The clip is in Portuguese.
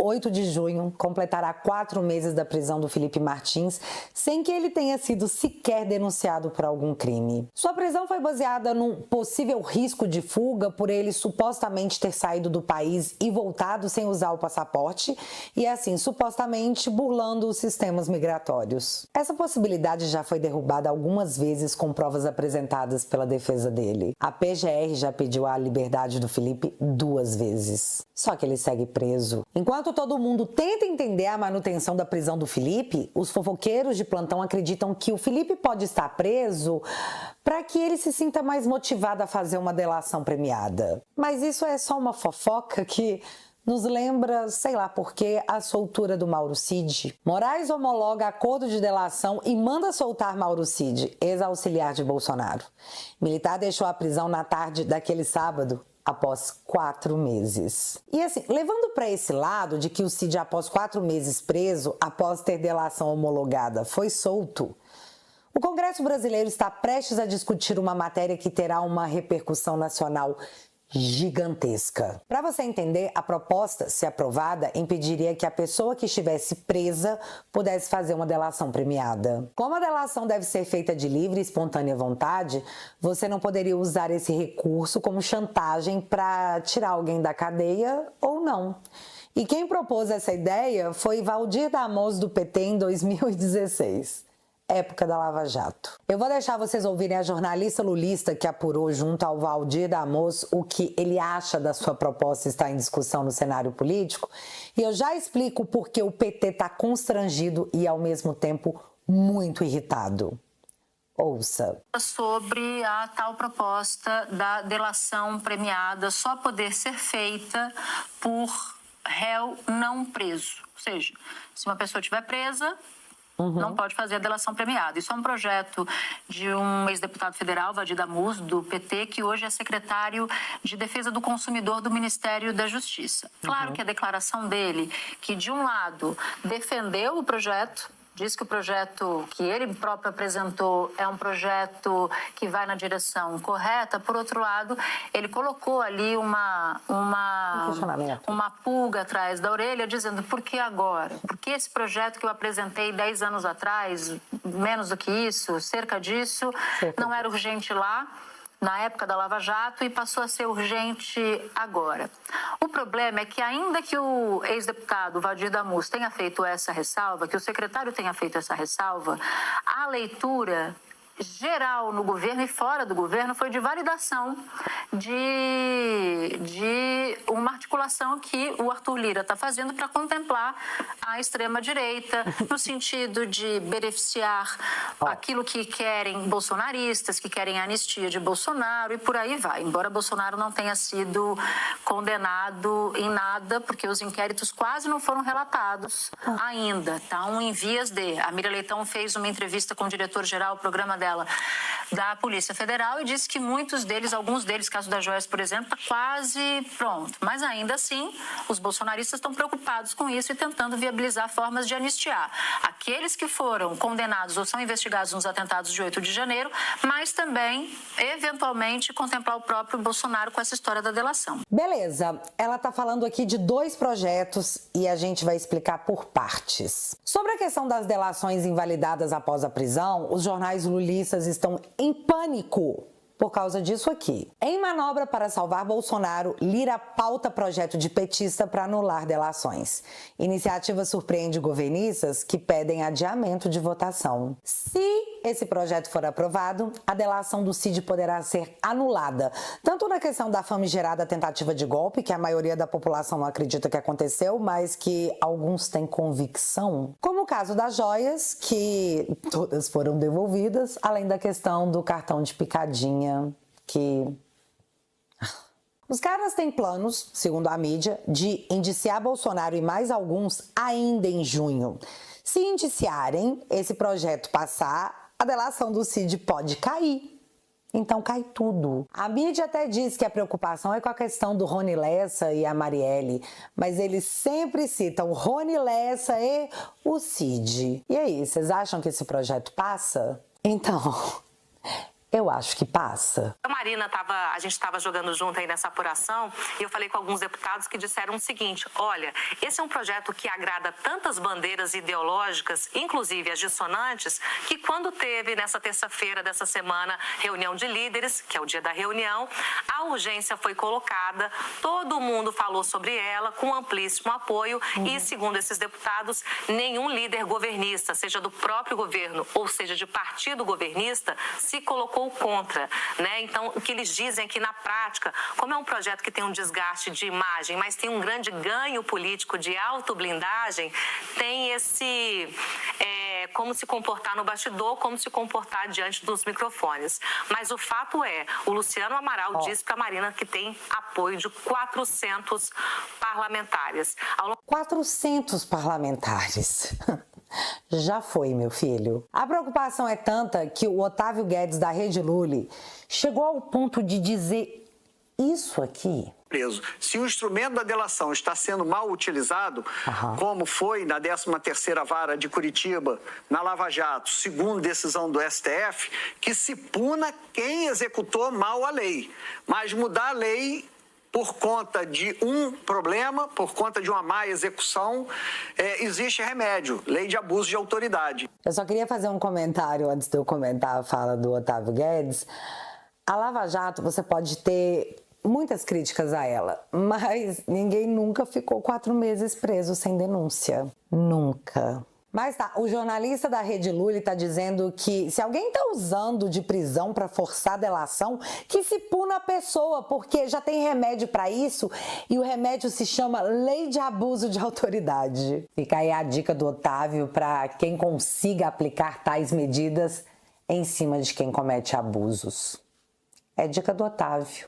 8 de junho, completará 4 meses da prisão do Felipe Martins, sem que ele tenha sido sequer denunciado por algum crime. Sua prisão foi baseada num possível risco de fuga por ele supostamente ter saído do país e voltado sem usar o passaporte e, assim, supostamente burlando os sistemas migratórios. Essa possibilidade já foi derrubada algumas vezes com provas apresentadas pela defesa dele. A PGR já pediu a liberdade do Felipe 2 vezes. Só que ele segue preso. Enquanto todo mundo tenta entender a manutenção da prisão do Felipe, os fofoqueiros de plantão acreditam que o Felipe pode estar preso para que ele se sinta mais motivado a fazer uma delação premiada. Mas isso é só uma fofoca que nos lembra, sei lá por quê, a soltura do Mauro Cid. Moraes homologa acordo de delação e manda soltar Mauro Cid, ex-auxiliar de Bolsonaro. Militar deixou a prisão na tarde daquele sábado, após 4 meses. E assim, levando para esse lado de que o Cid, após 4 meses preso, após ter delação homologada, foi solto, o Congresso brasileiro está prestes a discutir uma matéria que terá uma repercussão nacional gigantesca. Para você entender, a proposta, se aprovada, impediria que a pessoa que estivesse presa pudesse fazer uma delação premiada. Como a delação deve ser feita de livre e espontânea vontade, você não poderia usar esse recurso como chantagem para tirar alguém da cadeia ou não. E quem propôs essa ideia foi Valdir Damoso, do PT, em 2016. Época da Lava Jato. Eu vou deixar vocês ouvirem a jornalista lulista que apurou junto ao Valdir Damoso o que ele acha da sua proposta estar em discussão no cenário político, e eu já explico por que o PT está constrangido e, ao mesmo tempo, muito irritado. Ouça. Sobre a tal proposta da delação premiada só poder ser feita por réu não preso. Ou seja, se uma pessoa estiver presa, não pode fazer a delação premiada. Isso é um projeto de um ex-deputado federal, Valdir Damoso, do PT, que hoje é secretário de Defesa do Consumidor do Ministério da Justiça. Claro que a declaração dele, que de um lado defendeu o projeto, diz que o projeto que ele próprio apresentou é um projeto que vai na direção correta. Por outro lado, ele colocou ali uma pulga atrás da orelha, dizendo: por que agora? Por que esse projeto que eu apresentei 10 anos atrás, menos do que isso, cerca disso, não era urgente lá, na época da Lava Jato, e passou a ser urgente agora? O problema é que, ainda que o ex-deputado Valdir Damoso tenha feito essa ressalva, que o secretário tenha feito essa ressalva, a leitura geral no governo e fora do governo foi de validação de uma articulação que o Arthur Lira está fazendo para contemplar a extrema-direita, no sentido de beneficiar aquilo que querem bolsonaristas, que querem a anistia de Bolsonaro, e por aí vai. Embora Bolsonaro não tenha sido condenado em nada, porque os inquéritos quase não foram relatados ainda, estão em vias de. A Miriam Leitão fez uma entrevista com o diretor-geral, o programa dela, da Polícia Federal, e disse que muitos deles, alguns deles, caso da Joias, por exemplo, está quase pronto. Mas ainda assim, os bolsonaristas estão preocupados com isso e tentando viabilizar formas de anistiar aqueles que foram condenados ou são investigados nos atentados de 8 de janeiro, mas também, eventualmente, contemplar o próprio Bolsonaro com essa história da delação. Beleza, ela está falando aqui de 2 projetos e a gente vai explicar por partes. Sobre a questão das delações invalidadas após a prisão, os jornais lulistas estão em pânico por causa disso aqui. Em manobra para salvar Bolsonaro, Lira pauta projeto de petista para anular delações. Iniciativa surpreende governistas que pedem adiamento de votação. Se esse projeto for aprovado, a delação do Cid poderá ser anulada, tanto na questão da famigerada tentativa de golpe, que a maioria da população não acredita que aconteceu, mas que alguns têm convicção, como o caso das joias, que todas foram devolvidas, além da questão do cartão de picadinha, que os caras têm planos, segundo a mídia, de indiciar Bolsonaro e mais alguns ainda em junho. Se indiciarem, esse projeto passar, a delação do Cid pode cair. Então cai tudo. A mídia até diz que a preocupação é com a questão do Rony Lessa e a Marielle, mas eles sempre citam o Rony Lessa e o Cid. E aí, vocês acham que esse projeto passa? Então, Eu acho que passa. A gente estava jogando junto aí nessa apuração e eu falei com alguns deputados que disseram o seguinte: olha, esse é um projeto que agrada tantas bandeiras ideológicas, inclusive as dissonantes, que quando teve nessa terça-feira dessa semana reunião de líderes, que é o dia da reunião, a urgência foi colocada, todo mundo falou sobre ela com amplíssimo apoio e, segundo esses deputados, nenhum líder governista, seja do próprio governo ou seja de partido governista, se colocou contra, né? Então, o que eles dizem é que, na prática, como é um projeto que tem um desgaste de imagem, mas tem um grande ganho político de autoblindagem, tem esse como se comportar no bastidor, como se comportar diante dos microfones. Mas o fato é, o Luciano Amaral disse para a Marina que tem apoio de 400 parlamentares. 400 parlamentares. Já foi, meu filho. A preocupação é tanta que o Otávio Guedes, da Rede Lully, chegou ao ponto de dizer isso aqui. Preso. Se o instrumento da delação está sendo mal utilizado, como foi na 13ª Vara de Curitiba, na Lava Jato, segundo decisão do STF, que se puna quem executou mal a lei. Mas mudar a lei por conta de um problema, por conta de uma má execução, existe remédio, lei de abuso de autoridade. Eu só queria fazer um comentário antes de eu comentar a fala do Otávio Guedes. A Lava Jato, você pode ter muitas críticas a ela, mas ninguém nunca ficou 4 meses preso sem denúncia. Nunca. Mas tá, o jornalista da Rede Lully tá dizendo que se alguém tá usando de prisão para forçar a delação, que se puna a pessoa, porque já tem remédio para isso e o remédio se chama Lei de Abuso de Autoridade. Fica aí a dica do Otávio para quem consiga aplicar tais medidas em cima de quem comete abusos. É dica do Otávio.